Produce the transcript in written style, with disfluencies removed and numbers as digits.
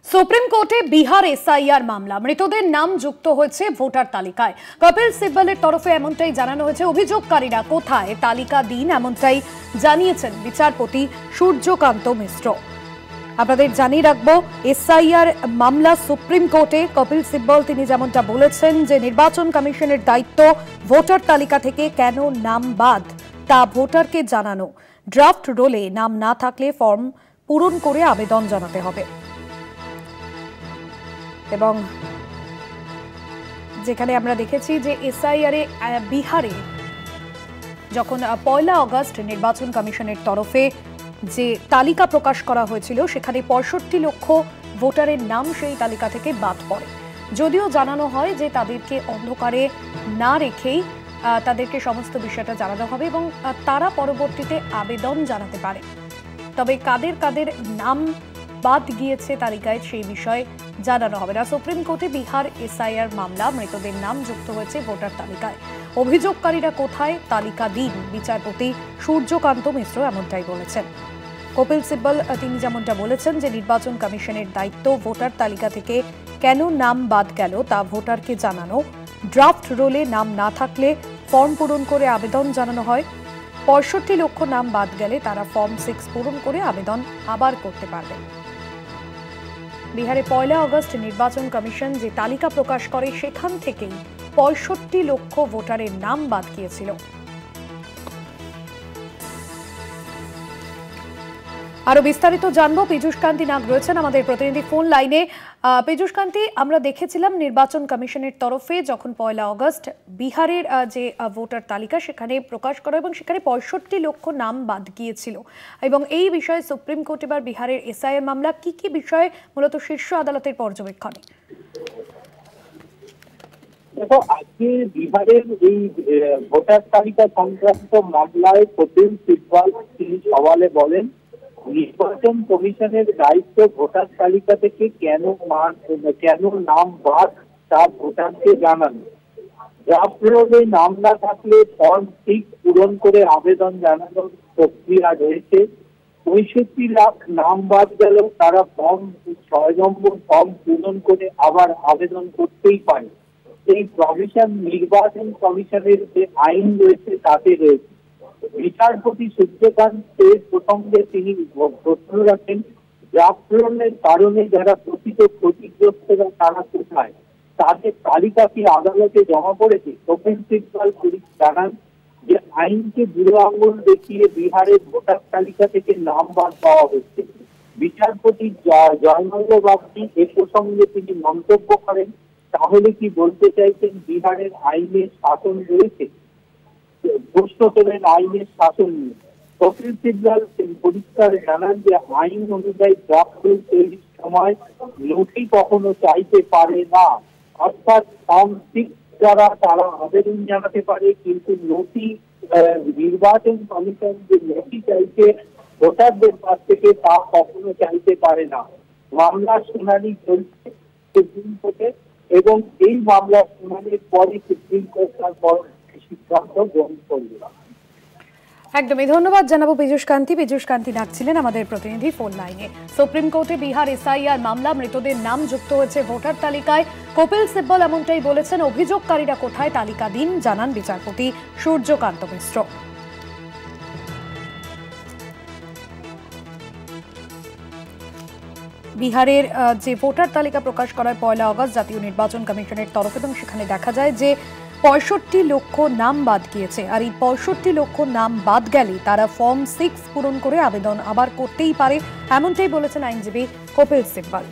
Supreme কোর্টে Bihar SIR মামলা, মৃতদের নাম যুক্ত হয়েছে ভোটার তালিকায়। কপিল সিব্বলের তরফে এমনটাই জানানো হয়েছে। অভিযোগকারীরা কোথায় তালিকা দিন, এমনটাই জানিয়েছেন বিচারপতি সূর্যকান্ত মিশ্র। আপনাদের জানিয়ে রাখবো, এসআইআর মামলা সুপ্রিম কোর্টে। কপিল সিব্বল তিনি যেমনটা বলেছেন যে নির্বাচন কমিশনের দায়িত্ব ভোটার তালিকা থেকে কেন নাম বাদ তা ভোটারকে জানানো। ড্রাফট রোলে নাম না থাকলে ফর্ম পূরণ করে আবেদন জানাতে হবে। এবং যেখানে আমরা দেখেছি যে এসআইআর বিহারে যখন 1 আগস্ট নির্বাচন কমিশনের তরফে যে তালিকা প্রকাশ করা হয়েছিল, সেখানে 65 লক্ষ ভোটারের নাম সেই তালিকা থেকে বাদ পড়ে। যদিও জানানো হয় যে তাদেরকে অন্ধকারে না রেখেই তাদেরকে সমস্ত বিষয়টা জানানো হবে এবং তারা পরবর্তীতে আবেদন জানাতে পারে। তবে কাদের কাদের নাম বাদ গিয়েছে তালিকায় সেই বিষয়ে জানানো হবে না। সুপ্রিম কোর্টে বিহার এসআইআর মামলা, মৃতদের নাম যুক্ত হয়েছে ভোটার তালিকায়। অভিযোগকারীরা কোথায় তালিকা দিন, বিচারপতি সূর্যকান্ত মিশ্র এমনটাই বলেছেন। কপিল সিব্বল তিনি যেমনটা বলেছেন যে নির্বাচন কমিশনের দায়িত্ব ভোটার তালিকা থেকে কেন নাম বাদ গেল তা ভোটারকে জানানো। ড্রাফট রোলে নাম না থাকলে ফর্ম পূরণ করে আবেদন জানানো হয়। 65 লক্ষ নাম বাদ গেলে তারা ফর্ম 6 পূরণ করে আবেদন আবার করতে পারবে। বিহারে 1 আগস্ট নির্বাচন কমিশন যে তালিকা প্রকাশ করে, সেখান থেকেই 65 লক্ষ ভোটারের নাম বাদ গিয়েছিল। আরো বিস্তারিত জানবো, পীযূষ কান্তি নাগ রয়েছেন আমাদের প্রতিনিধি ফোন লাইনে। পীযূষ কান্তি, আমরা দেখেছিলাম নির্বাচন কমিশনের তরফে যখন 1 আগস্ট বিহারের যে ভোটার তালিকা সেখানে প্রকাশ করা এবং সেখানে 65 লক্ষ নাম বাদ গিয়েছিল, এবং এই বিষয়ে সুপ্রিম কোর্ট এবার বিহারের এসআইআর মামলা কি কি বিষয়ে মূলত শীর্ষ আদালতের পর্যবেক্ষণে? দেখো, আজকে বিহারের এই ভোটার তালিকা সংক্রান্ত মামলায় কপিল সিব্বল তিনি সওয়ালে বলেন, নির্বাচন কমিশনের দায়িত্ব ভোটার তালিকা থেকে কেন নাম বাদ তা ভোটারকে জানানো। ড্রাফট রোলে নাম না থাকলে ফর্ম 6 পূরণ করে আবেদন জানানোর প্রক্রিয়া রয়েছে। 65 লাখ নাম বাদ গেল, তারা ফর্ম 6 নম্বর ফর্ম পূরণ করে আবার আবেদন করতেই পারে। এই প্রভিশন নির্বাচন কমিশনের যে আইন রয়েছে তাতে রয়েছে। বিচারপতি সূর্যকান্তের প্রসঙ্গে তিনি প্রশ্ন রাখেন, ড্রাফট রোলের কারণে যারা প্রকৃত ক্ষতিগ্রস্তরা তারা কোথায়, তাদের তালিকা কি আদালতে জমা পড়েছে? কপিল সিব্বল জানান যে আইনকে বুড়ো আঙুল দেখিয়ে বিহারের ভোটার তালিকা থেকে নাম বাদ পাওয়া হচ্ছে। বিচারপতি জয়মঙ্গল বাগচি এ প্রসঙ্গে তিনি মন্তব্য করেন, তাহলে কি বলতে চাইছেন বিহারের আইনের শাসন রয়েছে? প্রশ্ন করেন আইনের শাসন নিয়ে। কপিল সিব্বল পরিষ্কার জানান যে আইন অনুযায়ী ড্রাফট রুল তৈরির সময় নথি কখনো চাইতে পারে না, অর্থাৎ ফর্ম 6 দ্বারা তারা আবেদন জানাতে পারে, কিন্তু নথি নির্বাচন কমিশন যে নথি চাইছে ভোটারদের কাছ থেকে তা কখনো চাইতে পারে না। মামলার শুনানি চলছে সুপ্রিম কোর্টে এবং এই মামলার শুনানির পরে সুপ্রিম কোর্ট তার সিদ্ধান্ত গ্রহণ করবে। একদমই ধন্যবাদ জানাবো পীযূষ কান্তি। পীযূষ কান্তি ডাকছিলেন আমাদের প্রতিনিধি ফোন লাইনে। সুপ্রিম কোর্টে বিহার এসআইআর মামলা, মৃতদের নাম যুক্ত হয়েছে ভোটার তালিকায়। কপিল সিব্বল এমনটাই বলেছেন। অভিযোগকারীরা কোথায় তালিকা দিন, জানান বিচারপতি সূর্যকান্ত মিশ্র। বিহারের যে ভোটার তালিকা প্রকাশ করায় 1 আগস্ট জাতীয় নির্বাচন কমিশনের তরফে, এবং সেখানে দেখা যায় যে 65 লক্ষ নাম বাদ গিয়েছে। আর এই 65 লক্ষ নাম বাদ গেলে তারা ফর্ম 6 পূরণ করে আবেদন আবার করতেই পারে, এমনটাই বলেছেন আইনজীবী কপিল সিব্বল।